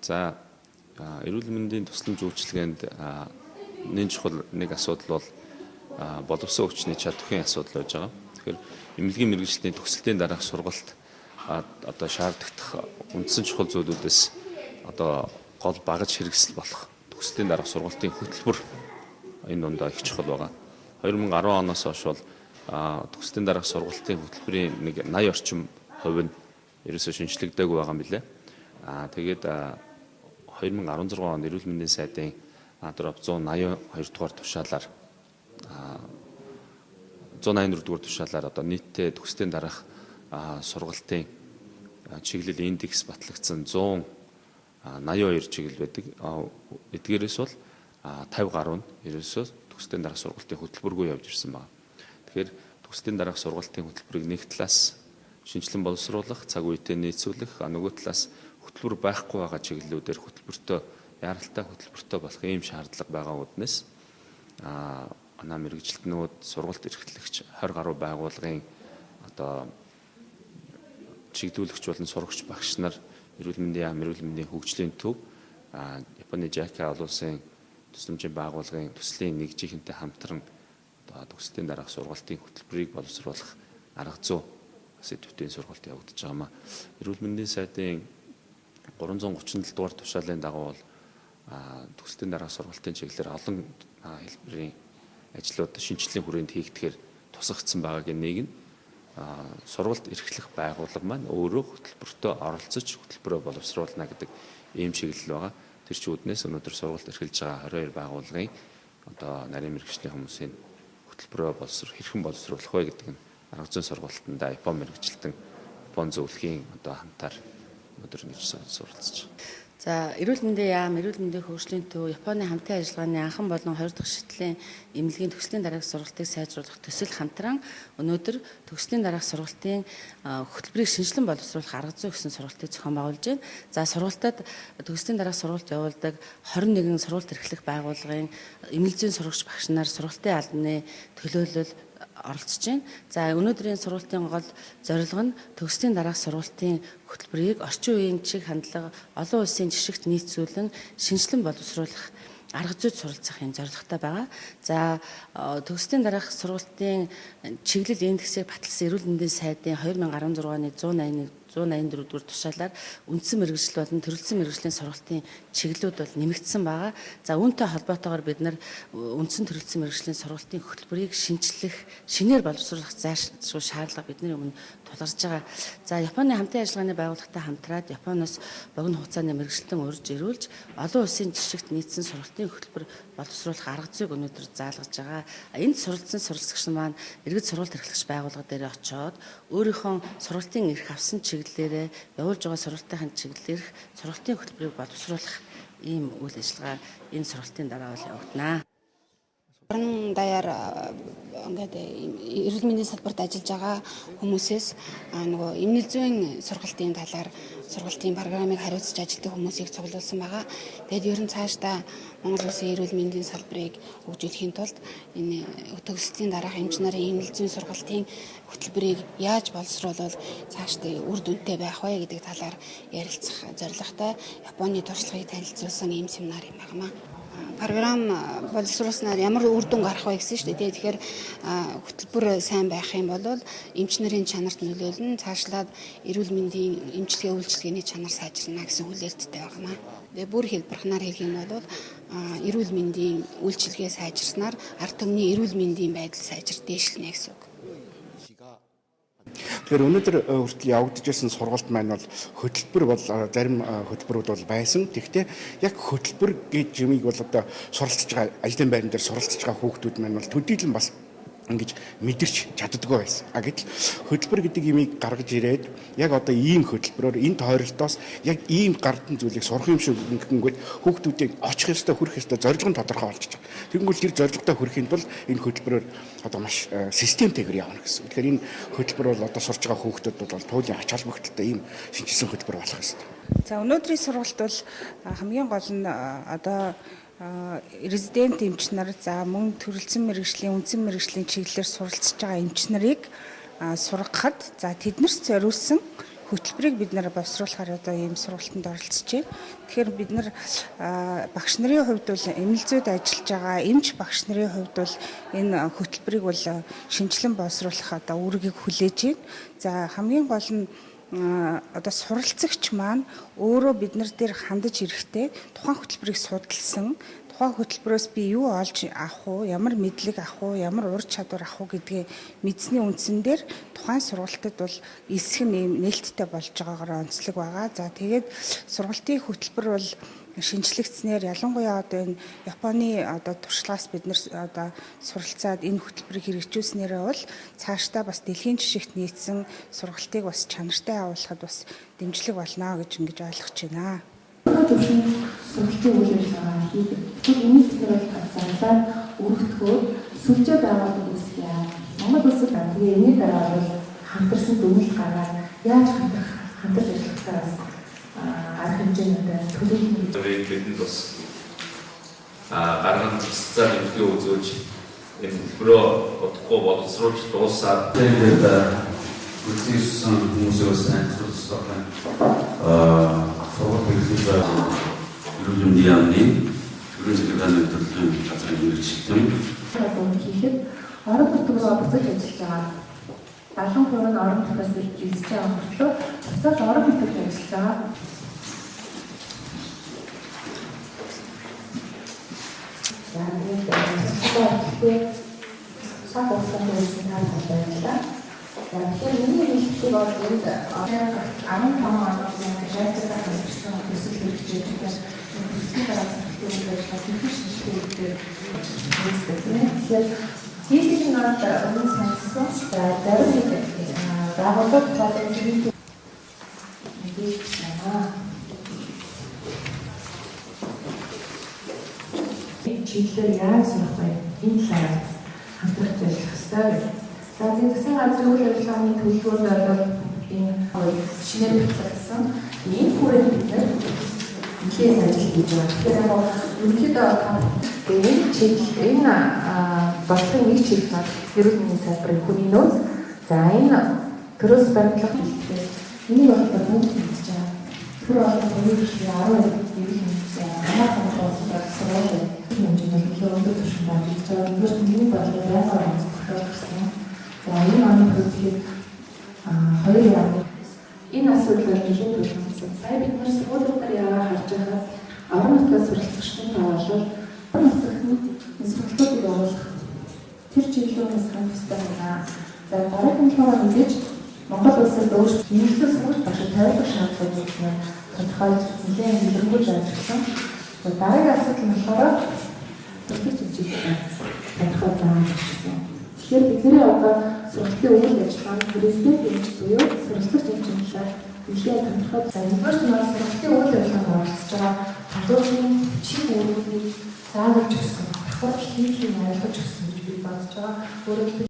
За эрүүл мэндийн тусламж үйлчилгээнд нэг чухал нэг асуудал бол боловсон өвчний чадварын асуудал байж байгаа. Тэгэхээр эмнэлгийн мэргэжлийн төгсөлтийн дараах сургалт одоо шаардлагатай үндсэн чухал зүйлүүдээс одоо гол багаж хэрэгсэл болох төгсөлтийн дараах сургалтын хөтөлбөр энэ дундаа их чухал байгаа. 2010 оноос хойш бол төгсөлтийн дараах сургалтын хөтөлбөрийн нэг 80 орчим хувь нь ерөөсөө шинжлэгдээгүй байгаа юм билээ. Тэгээд 2016 онд эрүүл мэндийн сайдын дроб 182 дугаар тушаалаар 184 дугаар тушаалаар одоо нийтдээ төгсөлтийн дараах сургалтын чиглэл индекс батлагдсан 182 чиглэл байдаг. Эдгээрээс бол 50 гаруй нь ерөөсөө төгсөлтийн дараах сургалтын хөтөлбөргүй явж ирсэн байна. Тэгэхээр төгсөлтийн дараах сургалтын хөтөлбөрийг нэг талаас шинжилэн боловсруулах, цаг үедээ нийцүүлэх, нөгөө талаас хөтөлбөр байхгүй байгаа чиглэлүүдээр хөтөлбөртөө яралтай хөтөлбөртөө болох ийм шаардлага байгаа үднээс манай мэрэгжилтнүүд, сургалт эрхлэгч 20 гаруй байгууллагын одоо чиглүүлэгч болон сурагч багш нар эрүүл мэндийн яам, эрүүл мэндийн хөгжлийн төв Японы JICA олон улсын тусламжийн байгууллагын төслийн нэгжийнхэнтэй хамтран төгсөлтийн дараах сургалтын хөтөлбөрийг боловсруулах арга зүй сэдвүүдийн сургалт явагдаж байгаамаа. Эрүүл мэндийн сайдын 337 дугаар тушаалын дагуу бол төгсөлтийн дараах сургалтын чиглэлээр олон хэлбэрийн ажлууд шинжилгээний хүрээнд хийгдэхээр тусгагдсан байгаагийн нэг нь сургалт эрхлэх байгууллага маань өөрөө хөтөлбөртөө оролцож хөтөлбөрөө боловсруулна гэдэг ийм чиглэл байгаа. Тэр чүүднээс өнөөдөр сургалт эрхэлж байгаа 22 байгууллагын одоо нарийн мэргэжлийн хүмүүсийн хөтөлбөрөө хэрхэн боловсруулах вэ гэдэг нь арга зүйн сургалтанда Япон мэргэжилтэн Япон зөвлөхийн одоо хамтаар өнөөдөр ингэж суралцж байгаа. За эрүүл мэндийн яам, эрүүл мэндийн хөгжлийн төв Японы хамтын ажиллагааны анхан болон 2 дахь шатлийн эмнэлгийн төгслийн дараах сургалтыг сайжруулах төсөл хамтран өнөөдөр төгслийн дараах сургалтын хөтөлбөрийг шинжилэн боловсруулах арга зүй гэсэн сургалтыг зохион байгуулж байна. За сургалтад төгслийн дараах сургалт явуулдаг 21 сургалт эрхлэх байгууллагын эмнэлэг зүйн сурагч багш нар сургалтын албаны төлөөлөл оролцож байна. За өнөөдрийн сургалтын гол зорилго нь төгслийн дараах сургалтын хөтөлбөрийг орчин үеийн чиг хандлага олон улсын жишгт нийцүүлэн шинжилэн боловсруулах арга зүйд суралцахын зорилготой байгаа. За төгслийн дараах сургалтын чиглэл индексийг баталсан эрүүл мэндийн сайдын 2016 оны 184 дугаар тушаалаар үндсэн мэргэжил болон төрөлцсөн мэргэжлийн сургалтын чиглэлүүд бол нэмэгдсэн байгаа. За үүнтэй холбоотойгоор бид нар үндсэн төрөлцсөн мэргэжлийн сургалтын хөтөлбөрийг шинжлэх, шинээр боловсруулах зайлшгүй шаардлага бидний өмнө тулгарч байгаа. За Японы хамтын ажиллагааны байгууллагатай хамтраад Японоос богино хугацааны мэргэжилтэн урьж ирүүлж олон улсын жишгт нийцсэн сургалтын хөтөлбөр боловсруулах арга зүйг өнөөдөр заалгаж байгаа. Энд суралцсан суралцагч нар маань иргэд сургалт эрхлэгч байгууллага дээр очиод өөрийнхөө сургалтын эрх авсан чиглэлээрээ явуулж байгаа сургалтын чиглэлээр сургалтын хөтөлбөрийг боловсруулах ийм үйл ажиллагаа энэ сургалтын дараа бол явагдана. Орон даяар ингээд эрүүл мэндийн салбарт ажиллаж байгаа хүмүүсээс нөгөө эмнэлэг зүйн сургалтын талаар сургалтын программыг хариуцж ажилладаг хүмүүсийг цуглуулсан байгаа. Тэгэд ер нь цаашдаа Монгол Улсын эрүүл мэндийн салбарыг хөгжүүлэхийн тулд энэ төгслийн дараах эмч нарын эмнэлэг зүйн сургалтын хөтөлбөрийг яаж боловсруулвал цаашдаа үр дүнтэй байх вэ гэдэг талаар ярилцах зорилготой Японы туршлагыг танилцуулсан ийм семинар юм байна. Програм боловсруулснаар ямар үр дүн гарах вэ гэсэн шүү дээ. Тэгэхээр хөтөлбөр сайн байх юм бол эмч нарын чанарт нөлөөлнө, цаашлаад эрүүл мэндийн эмчилгээ үйлчилгээний чанар сайжирна гэсэн хүлээлттэй байна. Тэгээ бүр хэлбэрхнаар хэлэх юм бол эрүүл мэндийн үйлчилгээ сайжирснаар ард түмний эрүүл мэндийн байдал сайжир дээшлэнэ гэсэн үг. Тэгэхээр өнөөдөр хүртэл явагдаж байсан сургалт маань бол хөтөлбөр бол зарим хөтөлбөрүүд бол байсан. Тэгэхдээ яг хөтөлбөр гэж юмыг бол одоо суралцж байгаа ажлын байран дээр суралцж байгаа хүүхдүүд маань бол төдийлөн бас ингэж мэдэрч чаддаггүй байсан. Гэтэл хөтөлбөр гэдэг юмыг гаргаж ирээд яг одоо ийм хөтөлбөрөөр энэ тойролтоос яг ийм гардын зүйлийг сурах юм шиг ингэнгүүт хүүхдүүдийг очих ёстой, хүрэх ёстой зорилго нь тодорхой болчихж байгаа. Тэгэнгүүт тэр зорилготой хүрэхин тулд энэ хөтөлбөрөөр одоо маш системтэйгээр явна гэсэн. Тэгэхээр энэ хөтөлбөр бол одоо сурч байгаа хүүхдүүд бол туйлын ач холбогдолтой ийм шинжилсэн хөтөлбөр болох ёстой. За өнөөдрийн сургалт бол хамгийн гол нь одоо резидент эмч нар за мөн төрөлцсөн мэргэжлийн үндсэн мэргэжлийн чиглэлээр суралцж байгаа эмч нарыг сургахад за тэднэрт зориулсан хөтөлбөрийг бид нар боловсруулахаар одоо ийм сургалтанд оролцож байна. Тэгэхээр бид нар багш нарын хувьд бол эмнэлзүүд ажиллаж байгаа эмч багш нарын хувьд бол энэ хөтөлбөрийг бол шинжилэн боловсруулах одоо үүргийг хүлээж байна. За хамгийн гол нь одоо суралцагч маань өөрөө бид нар дээр хандаж ирэхдээ тухайн хөтөлбөрийг судалсан, тухайн хөтөлбөрөөс би юу олж авах уу, ямар мэдлэг авах уу, ямар ур чадвар авах уу гэдгийг мэдсэний үндсэн дээр тухайн сургалтад бол эсэх нь нээлттэй болж байгаагаар онцлог байгаа. За тэгээд сургалтын хөтөлбөр бол шинжлэгдснээр ялангуяа одоо энэ Японы одоо туршлагаас бид нар одоо суралцаад энэ хөтөлбөрийг хэрэгжүүлснээрээ бол цаашдаа бас дэлхийн жишгт нийцсэн сургалтыг бас чанартай явуулахад бас дэмжлэг болно гэж ингэж ойлгож байна. Сургалтын үйл ажиллагаа хийдэг. Тэгэхээр энэ зүйл зарлаад өргөдгөө сүлжээ байгуулалт үүсгэж Монгол улсад тэгээ энэний дараа бол хамтарсан дүгнэлт гаргаад яаж хамтарч ажиллахаас арга хэмжээний төлөвлөлт бидэнд бас гарган цэцээр төлөвлөгөө үзүүлж энэ төлбөрөө бодохгүй боловсруулж дуусаад тэгээд үлдсэн хүмүүсээс анхаарал татсан Людям диамны, людям төлөвлөлийн газрын хэрэгжилтэн. хийхэд орон нутгаар буцаж ажиллаж байгаа. 70% нь орон нутгаас ирж байгаа болохоор буцаад орон нутагт ажиллаж байгаа. Саад уусгах гэсэн таатай байлаа. Тэгэхээр миний хэлдэг бол энд 15 оноос жаатай хэлсэн төсөл хэрэгжүүлж төслийн дараа зөвхөн шинжилгээгээр тэгэхээр хийх надад өмнө санагдсан зарим нэг байгууллага талын нэг чиглэлээр яаж сурах вэ? Энэ талаас хамтрах ажиллах хэрэгтэй. За тэгээд засгийн газрын үйл ажиллагааны төлөвлөгөөнд бол энэ шинээр батлагдсан ийм хүрээнд бид нэр нэлээд ажил хийж байгаа. Тэгэхээр ерөнхийдөө энэ чиглэл энэ бодлогын нэг чиглэл бол эрүүл мэндийн салбарын хүний нөөц. За энэ төрөөс баримтлах хэлтэй миний бодлоор бүгд хийж байгаа. Тэр бол миний хэлний 12 эрүүл мэндийн хамгаалалт боловсрол сургууль хэмжээний өндөр түвшинд ажиллаж байгаа. Өнөөдөр миний бодлоор байнга онцлогдсон. За энэ оны хөтөлбөрийг 2 яам. Энэ асуудлыг нэлээд төлөвлөсөн. Сая бид нар сургуулиудаар яваа харж байгаа орон нутгаас суралцагчдын тоолол орон нутгийн сургалтуудыг явуулах тэр чиглэлээс хамттай байна. За дараагийн талаар мэдээж Монгол улсад өөрсдөө нэгдсэн сургууль багш тавилах шаардлагыг тодорхойлж нэлээд илэрхийлж ажилласан. За дараагийн асуудал нь болохоор зөвхөн чиглэл тодорхой зааж өгсөн. Тэгэхээр бидний одоо сургалтын үйл ажиллагааны президент эмч буюу суралцагч эмчнэлээр нэлээд тодорхой загварч маань сургалтын үйл ажиллагаанд оролцож байгаа халуурын чин үүргийг зааж өгсөн. Давхар хийх юм ойлгож өгсөн гэж би бодож байгаа. Өөрөөр